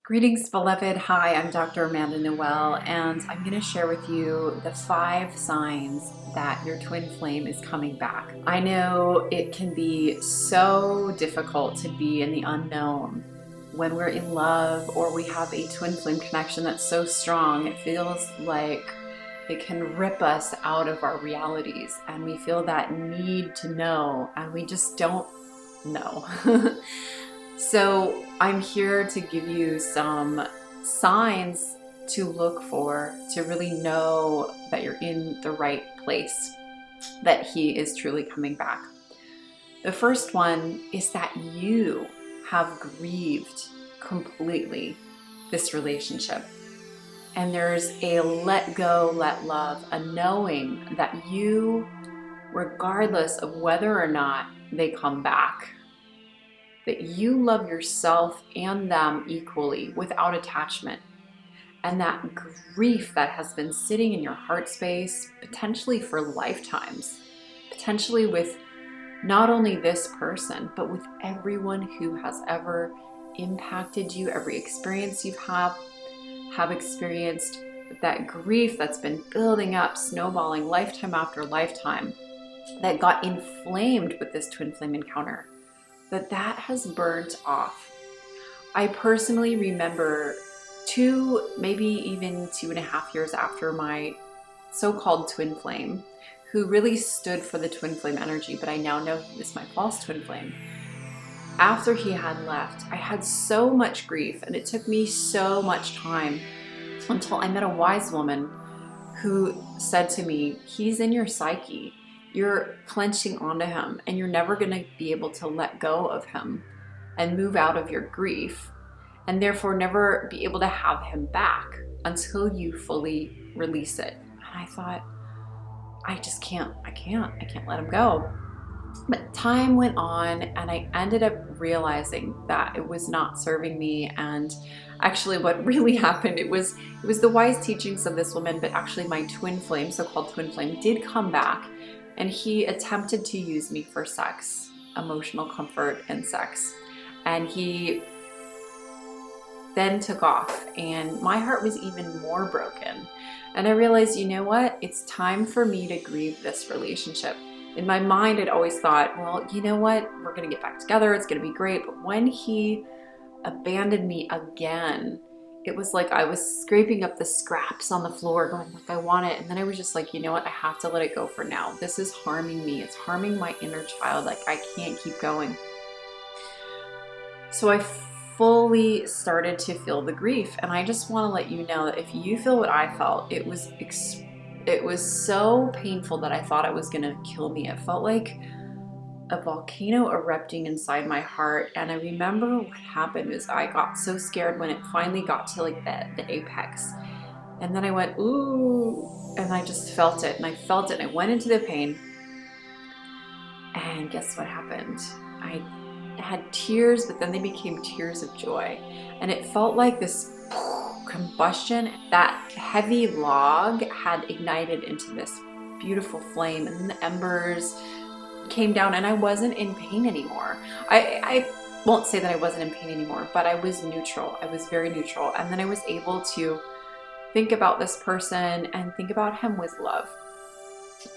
Greetings, beloved. Hi, I'm Dr. Amanda Noelle, and I'm going to share with you the 5 signs that your twin flame is coming back. I know it can be so difficult to be in the unknown when we're in love or we have a twin flame connection that's so strong. It feels like it can rip us out of our realities, and we feel that need to know, and we just don't know. So I'm here to give you some signs to look for to really know that you're in the right place, that he is truly coming back. The first one is that you have grieved completely this relationship. And there's a let go, let love, a knowing that you, regardless of whether or not they come back, that you love yourself and them equally without attachment. And that grief that has been sitting in your heart space, potentially for lifetimes, potentially with not only this person, but with everyone who has ever impacted you, every experience you've have experienced, that grief that's been building up, snowballing lifetime after lifetime, that got inflamed with this twin flame encounter, that has burnt off. I personally remember 2, maybe even 2.5 years after my so-called twin flame, who really stood for the twin flame energy, but I now know he was my false twin flame. After he had left, I had so much grief, and it took me so much time until I met a wise woman who said to me, he's in your psyche. You're clenching onto him, and you're never going to be able to let go of him and move out of your grief, and therefore never be able to have him back until you fully release it. And I thought, I can't let him go. But time went on, and I ended up realizing that it was not serving me. And actually what really happened, it was the wise teachings of this woman, but actually my twin flame, so-called twin flame, did come back, and he attempted to use me for sex, emotional comfort and sex. And he then took off, and my heart was even more broken. And I realized, you know what? It's time for me to grieve this relationship. In my mind, I'd always thought, well, you know what? We're going to get back together. It's going to be great. But when he abandoned me again, it was like I was scraping up the scraps on the floor going, like, I want it. And then I was just like, you know what? I have to let it go for now. This is harming me. It's harming my inner child. Like, I can't keep going. So I fully started to feel the grief. And I just want to let you know that if you feel what I felt, it was so painful that I thought it was going to kill me. It felt like a volcano erupting inside my heart. And I remember what happened is I got so scared when it finally got to like the apex. And then I went, ooh, and I just felt it. And I felt it, and I went into the pain. And guess what happened? I had tears, but then they became tears of joy. And it felt like this combustion. That heavy log had ignited into this beautiful flame, and then the embers came down, and I wasn't in pain anymore. I won't say that I wasn't in pain anymore, but I was neutral. I was very neutral. And then I was able to think about this person and think about him with love.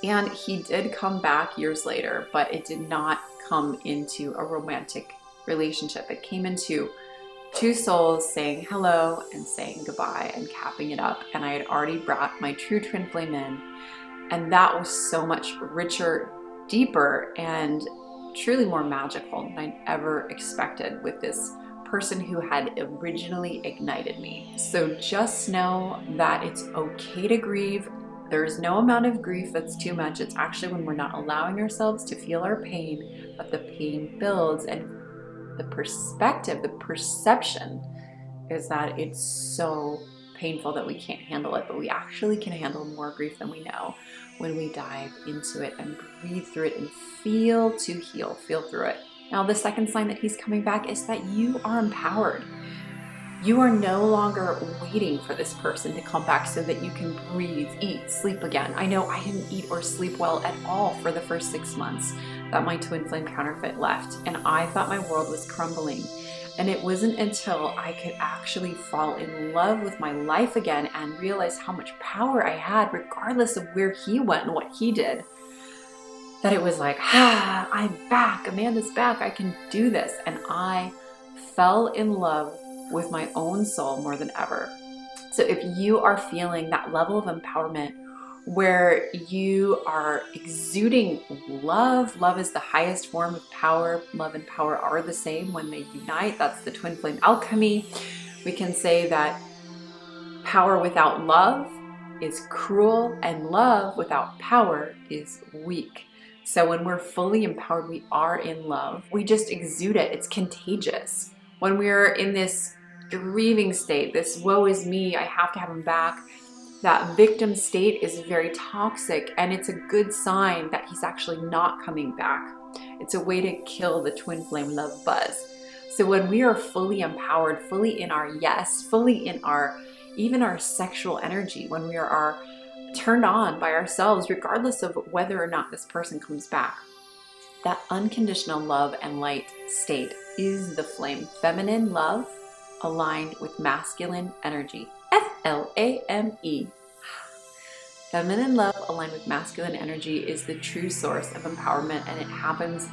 And he did come back years later, but it did not come into a romantic relationship. It came into 2 souls saying hello and saying goodbye and capping it up. And I had already brought my true twin flame in. And that was so much richer, deeper, and truly more magical than I'd ever expected with this person who had originally ignited me. So just know that it's okay to grieve. There's no amount of grief that's too much. It's actually when we're not allowing ourselves to feel our pain, but the pain builds, and the perspective, the perception is that it's so painful that we can't handle it, but we actually can handle more grief than we know when we dive into it and breathe through it and feel to heal, feel through it. Now, the second sign that he's coming back is that you are empowered. You are no longer waiting for this person to come back so that you can breathe, eat, sleep again. I know I didn't eat or sleep well at all for the first 6 months that my twin flame counterfeit left, and I thought my world was crumbling. And it wasn't until I could actually fall in love with my life again and realize how much power I had, regardless of where he went and what he did, that it was like, I'm back. Amanda's back. I can do this. And I fell in love with my own soul more than ever. So if you are feeling that level of empowerment where you are exuding love, love is the highest form of power. Love and power are the same when they unite. That's the twin flame alchemy. We can say that power without love is cruel, and love without power is weak. So when we're fully empowered, we are in love. We just exude it. It's contagious. When we're in this grieving state, this woe is me, I have to have him back, that victim state is very toxic, and it's a good sign that he's actually not coming back. It's a way to kill the twin flame love buzz. So when we are fully empowered, fully in our yes, fully in our even our sexual energy, when we are turned on by ourselves, regardless of whether or not this person comes back, that unconditional love and light state is the flame. Feminine love aligned with masculine energy. FLAME. Feminine love aligned with masculine energy is the true source of empowerment, and it happens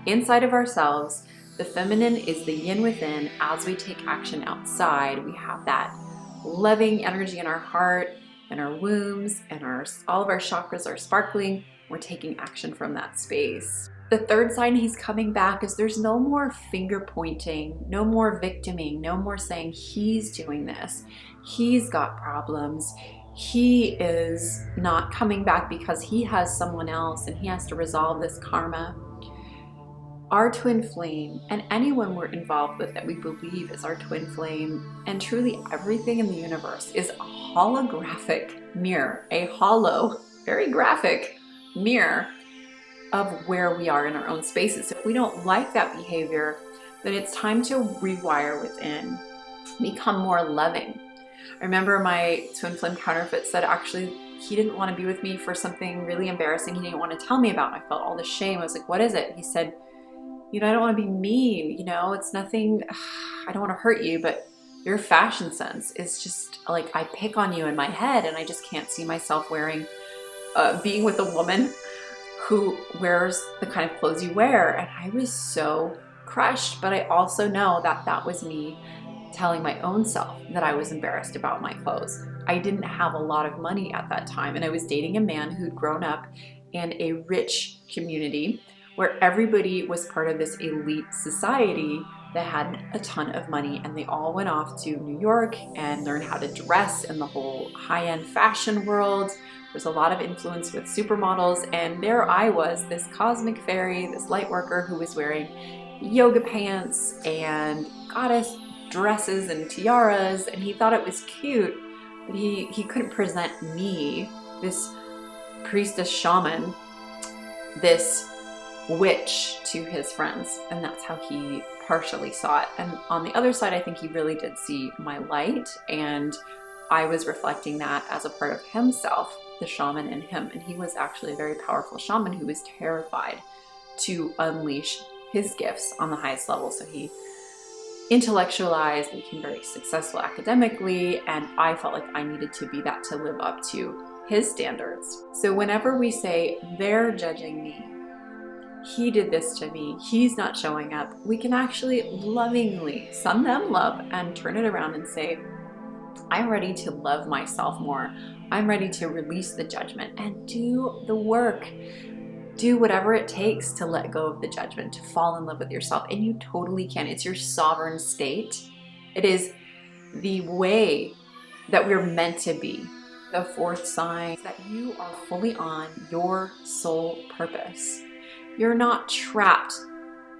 inside of ourselves. The feminine is the yin within. As we take action outside, we have that loving energy in our heart and our wombs, and all of our chakras are sparkling. We're taking action from that space. The third sign he's coming back is there's no more finger pointing, no more victiming, no more saying he's doing this, he's got problems, he is not coming back because he has someone else and he has to resolve this karma. Our twin flame, and anyone we're involved with that we believe is our twin flame, and truly everything in the universe, is a holographic mirror, a hollow, very graphic mirror of where we are in our own spaces. If we don't like that behavior, then it's time to rewire within, become more loving. I remember my twin flame counterfeit said actually he didn't want to be with me for something really embarrassing he didn't want to tell me about. And I felt all the shame. I was like, what is it? He said, I don't want to be mean, it's nothing, I don't want to hurt you, but your fashion sense is just like, I pick on you in my head, and I just can't see myself being with a woman who wears the kind of clothes you wear. And I was so crushed, but I also know that that was me telling my own self that I was embarrassed about my clothes. I didn't have a lot of money at that time, and I was dating a man who'd grown up in a rich community where everybody was part of this elite society that had a ton of money, and they all went off to New York and learned how to dress in the whole high-end fashion world. There's a lot of influence with supermodels, and there I was, this cosmic fairy, this light worker who was wearing yoga pants and goddess dresses and tiaras, and he thought it was cute, but he couldn't present me, this priestess shaman, this witch, to his friends, and that's how he partially saw it. And on the other side, I think he really did see my light, and I was reflecting that as a part of himself, the shaman in him. And he was actually a very powerful shaman who was terrified to unleash his gifts on the highest level. So he intellectualized and became very successful academically, and I felt like I needed to be that to live up to his standards. So whenever we say they're judging me, he did this to me, he's not showing up, we can actually lovingly send them love and turn it around and say, I'm ready to love myself more. I'm ready to release the judgment and do the work. Do whatever it takes to let go of the judgment, to fall in love with yourself. And you totally can. It's your sovereign state. It is the way that we're meant to be. The fourth sign is that you are fully on your soul purpose. You're not trapped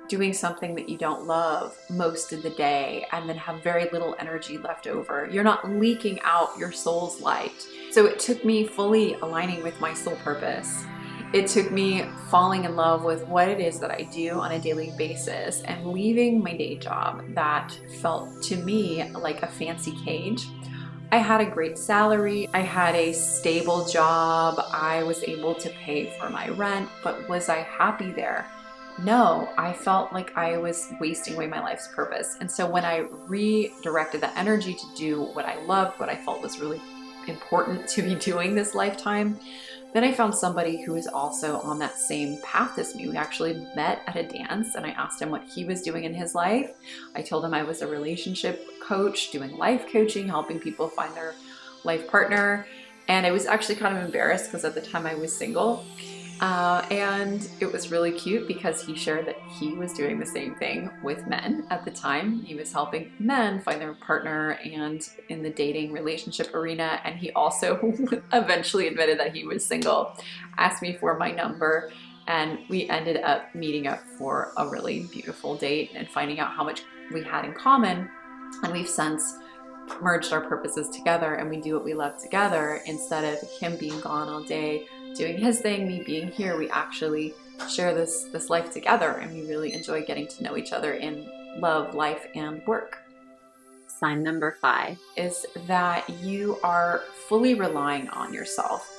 doing something that you don't love most of the day and then have very little energy left over. You're not leaking out your soul's light. So it took me fully aligning with my soul purpose. It took me falling in love with what it is that I do on a daily basis and leaving my day job that felt to me like a fancy cage. I had a great salary, I had a stable job, I was able to pay for my rent, but was I happy there? no, I felt like I was wasting away my life's purpose. And so when I redirected that energy to do what I loved, what I felt was really important to be doing this lifetime, then I found somebody who was also on that same path as me. We actually met at a dance, and I asked him what he was doing in his life. I told him I was a relationship coach, doing life coaching, helping people find their life partner. And I was actually kind of embarrassed because at the time I was single. And it was really cute because he shared that he was doing the same thing with men at the time. He was helping men find their partner and in the dating relationship arena. And he also eventually admitted that he was single, asked me for my number, and we ended up meeting up for a really beautiful date and finding out how much we had in common. And we've since merged our purposes together, and we do what we love together. Instead of him being gone all day doing his thing, me being here, we actually share this life together, and we really enjoy getting to know each other in love, life, and work. Sign number 5 is that you are fully relying on yourself.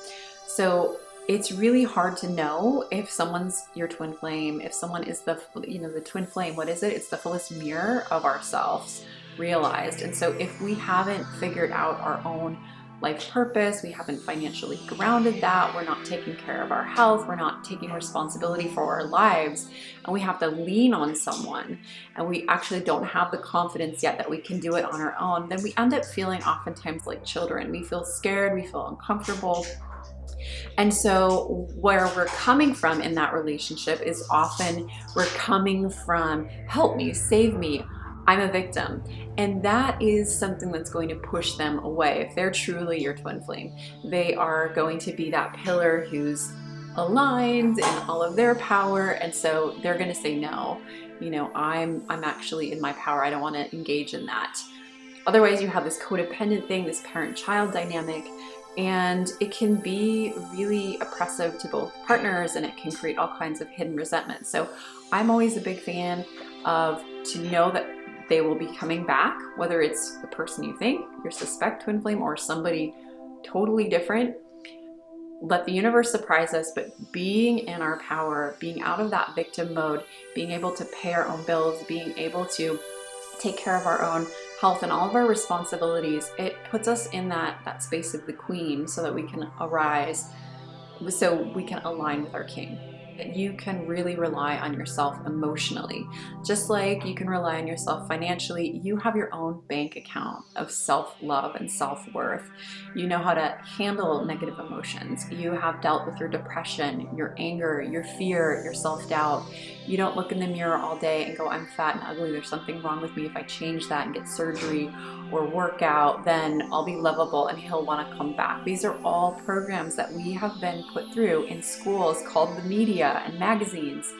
So it's really hard to know if someone's your twin flame, if someone is the twin flame. What is it? It's the fullest mirror of ourselves realized. And so if we haven't figured out our own life purpose, we haven't financially grounded that, we're not taking care of our health, we're not taking responsibility for our lives, and we have to lean on someone, and we actually don't have the confidence yet that we can do it on our own, then we end up feeling oftentimes like children. We feel scared, we feel uncomfortable. And so where we're coming from in that relationship is often we're coming from, help me, save me, I'm a victim. And that is something that's going to push them away. If they're truly your twin flame, they are going to be that pillar who's aligned in all of their power. And so they're going to say, no, I'm actually in my power. I don't want to engage in that. Otherwise, you have this codependent thing, this parent-child dynamic, and it can be really oppressive to both partners, and it can create all kinds of hidden resentment. So I'm always a big fan of to know that they will be coming back, whether it's the person you think, your suspect twin flame, or somebody totally different. Let the universe surprise us, but being in our power, being out of that victim mode, being able to pay our own bills, being able to take care of our own health and all of our responsibilities, it puts us in that space of the queen so that we can arise, so we can align with our king. You can really rely on yourself emotionally. Just like you can rely on yourself financially, you have your own bank account of self-love and self-worth. You know how to handle negative emotions. You have dealt with your depression, your anger, your fear, your self-doubt. You don't look in the mirror all day and go, I'm fat and ugly, there's something wrong with me. If I change that and get surgery or work out, then I'll be lovable and he'll want to come back. These are all programs that we have been put through in schools, called the media and magazines,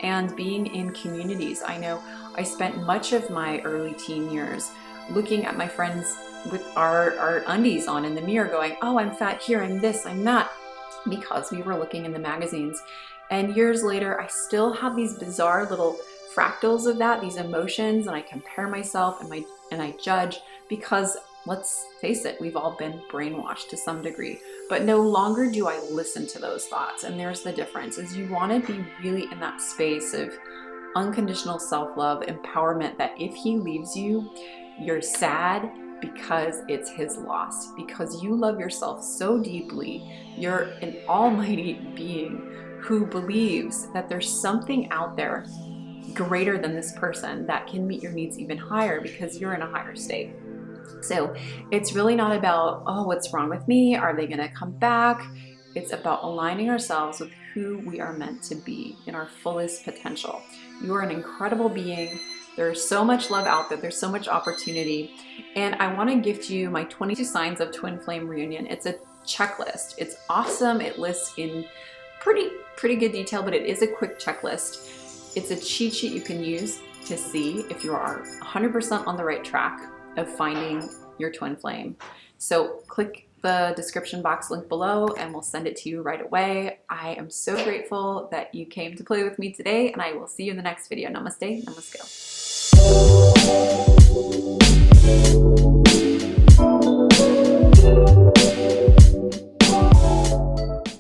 and being in communities. I know I spent much of my early teen years looking at my friends with our undies on in the mirror going, oh, I'm fat here, I'm this, I'm that, because we were looking in the magazines. And years later, I still have these bizarre little fractals of that, these emotions, and I compare myself and I judge, because let's face it, we've all been brainwashed to some degree. But no longer do I listen to those thoughts. And there's the difference, is you want to be really in that space of unconditional self-love, empowerment, that if he leaves you, you're sad because it's his loss, because you love yourself so deeply. You're an almighty being who believes that there's something out there greater than this person that can meet your needs even higher, because you're in a higher state. So it's really not about, oh, what's wrong with me? Are they going to come back? It's about aligning ourselves with who we are meant to be in our fullest potential. You are an incredible being. There's so much love out there. There's so much opportunity. And I want to gift you my 22 signs of twin flame reunion. It's a checklist. It's awesome. It lists in pretty good detail, but it is a quick checklist. It's a cheat sheet you can use to see if you are 100% on the right track of finding your twin flame. So click the description box link below and we'll send it to you right away. I am so grateful that you came to play with me today, and I will see you in the next video. Namaste, namaskar.